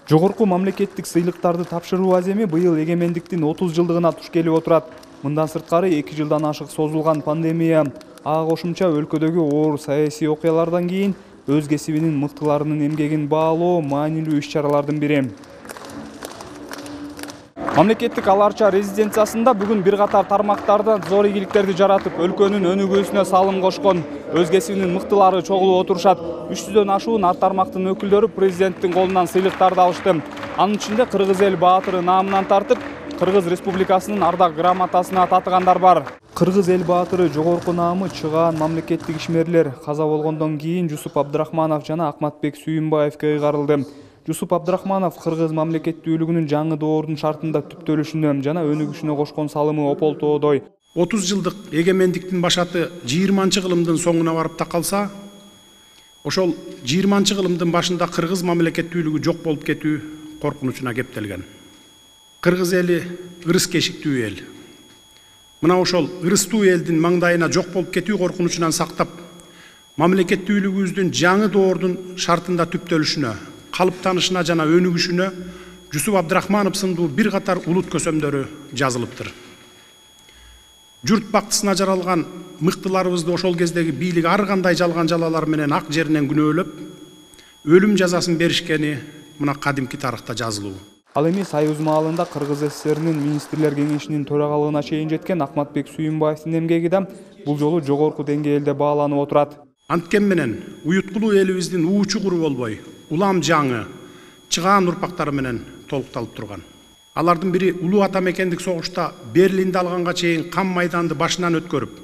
Жогорку мамлекеттик сыйлыктарды тапшыруу аземи быйыл эгемендиктин 30 жылдыгына туш келип отурат. Мындан сырткары 2 жылдан ашык созулган пандемия, ага кошумча өлкөдөгү оор саясий окуялардан кийин өз кесибинин мыктыларынын эмгегин баалоо маанилүү иш-чаралардын бири. Мамлекеттик Ала-Арча резиденциясында бүгүн бир катар тармактардан зор ийгиликтерди жаратып, өлкөнүн өнүгүүсүнө салым кошкон өз кесибинин мыктылары чогулуп отурушат. 300дөн ашуун ар тармактын өкүлдөрү президенттин колунан сыйлыктарды алышты. Анын ичинде Кыргыз эл баатыры наамынан тартып, Кыргыз Республикасынын ардак грамотасына татыгандар бар. Кыргыз эл баатыры жогорку наамы чыгаан мамлекеттик ишмерлер каза болгондон кийин Жусуп Абдрахманов жана Акматбек Сүйүнбаевге ыйгарылды. Жусуп Абдрахманов Кыргыз мамлекеттүүлүгүнүн жаңы доордун шартында түптөлүшүнө жана өнүгүшүнө кошкон салымы ополтоодой. 30 жылдык эгемендиктин башаты 20-кылымдын соңуна барып такалса, ошол 20-кылымдын башында Кыргыз мамлекеттүүлүгү жок болуп кетүү коркунучуна кептелген. Кыргыз эли ырыс кешиктүү эл. Мына ошол ырыстуу элдин маңдайына жок болуп кетүү коркунучунан сактап, мамлекеттүүлүгүбүздүн жаңы доордун шартында түптөлүшүнө, калыптанышына жана өнүгүшүнө Жусуп Абдрахманов сындуу бир катар улут көсөмдөрү жазылыптыр. Журт бактысына жаралган мыктыларыбызды ошол кездеги бийлик ар кандай жалган жалалар менен ак жеринен күнөөлөп, өлүм жазасын беришкени мына кадимки тарыхта жазылуу. Ал эми Союз маалында Кыргыз СССРнин министрлер кеңешинин төрагалыгына чейин жеткен Акматбек Сүйүнбаевдин эмгеги да бул жолу жогорку деңгээлде бааланып отурат. Анткен менен уюткулуу элибиздин уу чугуру болбой, улам жаңы, чыгаан урпактары менен толукталып турган. Алардын бири улуу ата мекендик согушта Берлинди алганга чейин кам майданды башынан өткөрүп,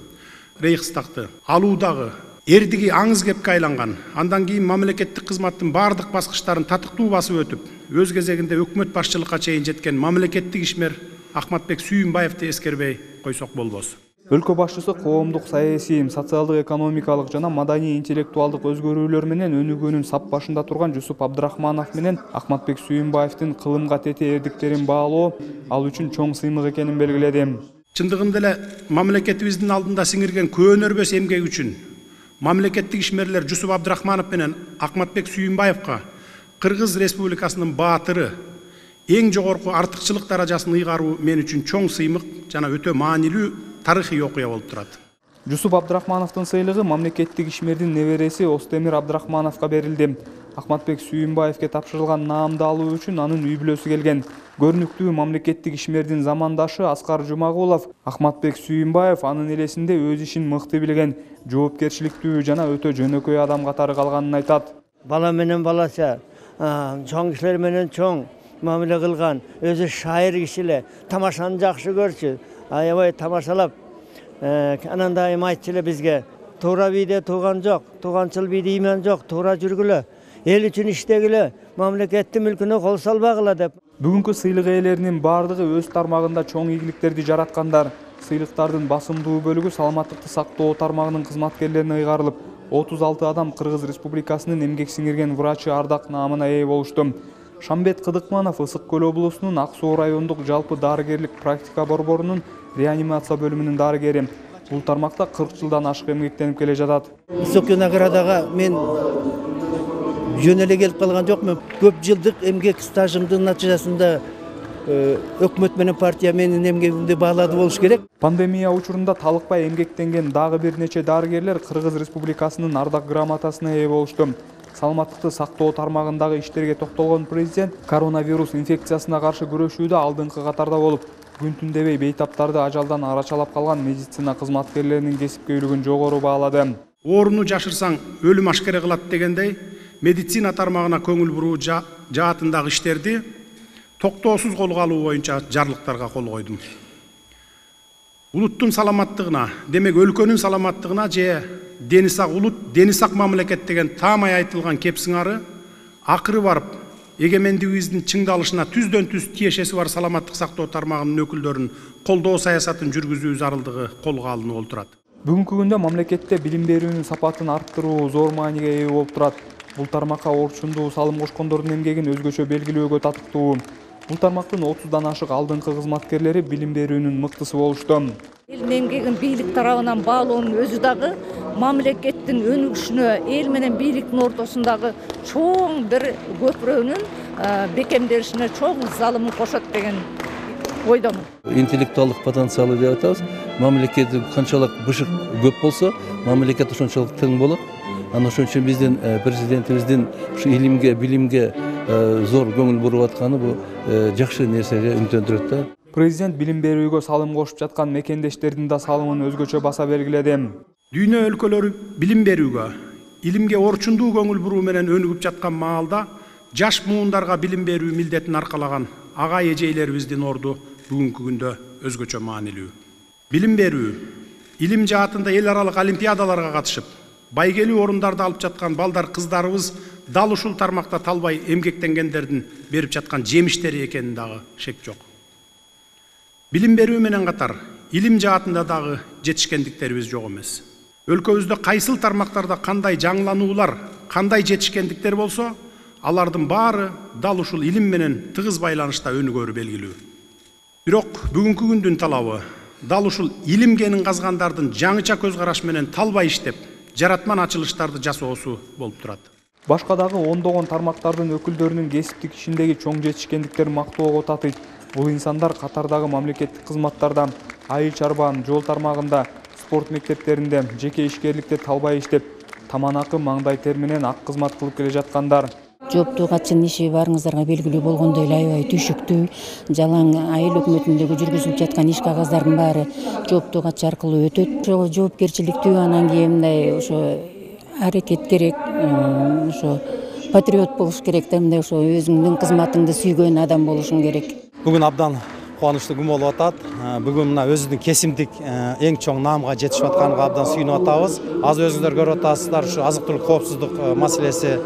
Рейхстагты алуудагы эрдиги аңыз кепке айланган, андан кийин мамлекеттик кызматтын бардык баскычтарын татыктуу басып өтүп, өз кезегинде өкмөт башчылыкка чейин жеткен мамлекеттик ишмер Акматбек Сүйүнбаевди эскербей койсок болбос. Өлкө башчысы коомдук саясий, социалдык, экономикалык жана маданий интеллектуалдык өзгөрүүлөр менен өнүгүүнүн сап башында турган Жусуп Абдрахманов менен Акматбек Сүйүнбаевдин кылымга тете эрдиктерин баалоо ал үчүн чоң сыймык экенин белгиледи. Чындыгында эле мамлекетибиздин алдында сиңирген көөнөрбөс эмгек үчүн мамлекеттик ишмерлер Жусуп Абдрахманов менен Акматбек Сүйүнбаевга Кыргыз Республикасынын баатыры эң жогорку артыкчылык даражасын ыйгаруу мен үчүн чоң сыймык жана өтө маанилүү тарыхый окуя болуп турат. Жусуп Абдрахмановдун сыйлыгы мамлекеттик ишмердин небереси Остемир Абдрахмановго берилди. Акматбек Сүйүнбаевге тапшырылган наамды алуу үчүн анын үй бүлөсү келген. Көрүнүктүү мамлекеттик ишмердин замандашы Аскар Жумагулов Акматбек Сүйүнбаев анын элесинде өз ишин мыкты билген, жоопкерчиликтүү жана өтө жөнөкөй адам катары калганын айтат. Бала менен балача, чоң кишилер менен чоң мамиле кылган, өзү шайыр кишиле, тамашаны жакшы көрчү. Аябай тамашалап, анан дайым айтчу эле бизге, туура бийде тууган жок, тууганчыл бийде иман жок, туура жүргүлө, эл үчүн иштегиле, мамлекеттин мүлкүнө кол салбагыла деп. Бүгүнкү сыйлык ээлеринин бардыгы өз тармагында чоң ийгиликтерди жараткандар. Сыйлыктардын басымдуу бөлүгү саламаттыкты сактоо тармагынын кызматкерлерине ыйгарылып, 36 адам Кыргыз Республикасынын эмгек сиңирген врачы ардак наамына ээ болушту. Шамбет Кыдыкманов Ысык Көл облусунун Ак Суу райондук жалпы дарыгерлик практика борборунун реанимация бөлүмүнүн дарыгери. Бул тармакта 40 жылдан ашык эмгектенип келе жатат. Высокий наградага мен жөн эле келип калган жокмун. Көп жылдык эмгек стажымдын натыйжасында өкмөт менен партия менин эмгегимди баалады болуш керек. Пандемия учурунда талыкпай эмгектенген дагы бир нече дарыгерлер Кыргыз Республикасынын ардак грамотасына ээ болушту. Саламаттыкты сактоо тармагындагы иштерге токтолгон президент коронавирус инфекциясына каршы күрөшүүдө алдыңкы катарда болуп, күн түн дебей бейтаптарды ажалдан арачалап калган медицина кызматкерлеринин кесипкөйлүгүн жогору баалады. Ооруну жашырсаң өлүм ашкере кылат дегендей, медицина тармагына көңүл буруу жаатындагы иштерди токтоосуз колго алуу боюнча жарлыктарга кол койдум. Улуттун саламаттыгына, демек өлкөнүн саламаттыгына же дени сак улут, дени сак мамлекет деген таамай айтылган кеп сыңары акыры барып эгемендигибиздин чыңдалышына түздөн түз тиешеси бар саламаттык сактоо тармагынын өкүлдөрүн колдоо саясатын жүргүзүү зарылдыгы колго алынып олтурат. Бүгүнкү күндө мамлекетте билим берүүнүн сапатын арттыруу зор мааниге ээ болуп турат. Бул тармакка орчундуу салым кошкондордун эмгегин өзгөчө белгилөөгө татыктуу. Бул тармактын 30дан ашык алдыңкы кызматкерлери билим берүүнүн мыктысы болушту. Эл эмгегин бийлик тарабынан баалоонун өзү дагы мамлекеттин өнүгүшүнө, эл менен бийликтин ортосундагы чоң бир көпүрөнүн бекемделишине чоң залымын кошот деген ойдомун. Интеллектуалдык потенциалы деп атабыз. Мамлекет канчалык бышык көп болсо, мамлекет ошончолук тең болот. Аны ошон үчүн биздин президентибиздин ушу илимге, билимге зор көңүл буруп атканы бул жакшы нерсеге үмүттөндүрөт да. Президент билим берүүгө салым кошуп жаткан мекендештердин да салымын өзгөчө баса белгиледи. Дүйнө өлкөлөрү билим берүүгө, илимге орчундуу көңүл буруу менен өнүгүп жаткан маалда жаш муундарга билим берүү милдетин аркалаган ага эжейлерибиздин орду бүгүнкү күндө өзгөчө маанилүү. Билим берүү, илим жаатында эл аралык олимпиадаларга катышып, байгелүү орундарды алып жаткан балдар кыздарыбыз дал ушул тармакта талбай эмгектенгендердин берип жаткан жемиштери экенин дагы шек жок. Билим берүү менен катар илим жаатында дагы жетишкендиктерибиз жок эмес. Өлкөбүздө кайсыл тармактарда кандай жаңылануулар, кандай жетишкендиктер болсо, алардын баары дал ушул илим менен тыгыз байланышта өнүгөрү белгилүү. Бирок бүгүнкү күндүн талабы дал ушул илим кенин казгандардын жаңыча көз караш менен талбай иштеп, жаратман ачылыштарды жасоосу болуп турат. Башка дагы ондогон тармактардын өкүлдөрүнүн кесиптик ишиндеги чоң жетишкендиктерин мактоого татыйт. Бул инсандар катардагы мамлекеттик кызматтарда, айыл чарбанын жол тармагында, спорт мектептеринде, жеке ишкерликте талбай иштеп, таманакы маңдай тер менен ак кызмат кылып келе жаткандар. Жооптуу катчынын иши баарыңыздарга белгилүү болгондой эле аябай түшүктүү, жалаң айыл өкмөтүндөгү жүргүзүлүп жаткан иш кагаздардын баары жооптуу катчы аркылуу өтөт. Ошого жоопкерчиликтүү, анан кийин мындай ошо аракет керек, ошо патриот болуш керек да, мындай ошо өзүңдүн кызматыңды сүйгөн адам болушуң керек. Бүгүн абдан кубанычтуу күн болуп атат. Бүгүн мына өзүбүздүн кесимдик эң чоң наамга жетишип атканга абдан сүйүнүп атабыз. Азыр өзүңүздөр көрүп атасыздар, ушу азык түлүк коопсуздук маселеси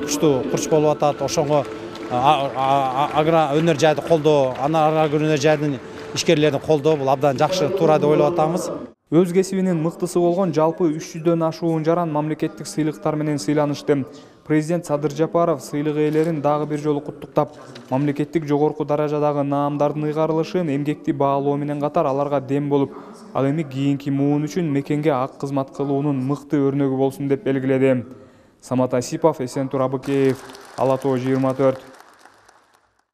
күчтүү курч болуп атат. Ошого агро өнөр жайды колдоо, агро өнөр жайдын ишкерлерин колдоо бул абдан жакшы, туура деп ойлоп атабыз. Өз кесибинин мыктысы болгон жалпы 300дөн ашуун жаран мамлекеттик сыйлыктар менен сыйланышты. Президент Садыр Жапаров сыйлык ээлерин дагы бир жолу куттуктап, мамлекеттик жогорку даражадагы наамдардын ыйгарылышы эмгекти баалоо менен катар аларга дем болуп, ал эми кийинки муун үчүн мекенге ак кызмат кылуунун мыкты өрнөгү болсун деп белгиледи. Самат Асипов, Эсентур Абыкеев, Ала Тоо 24.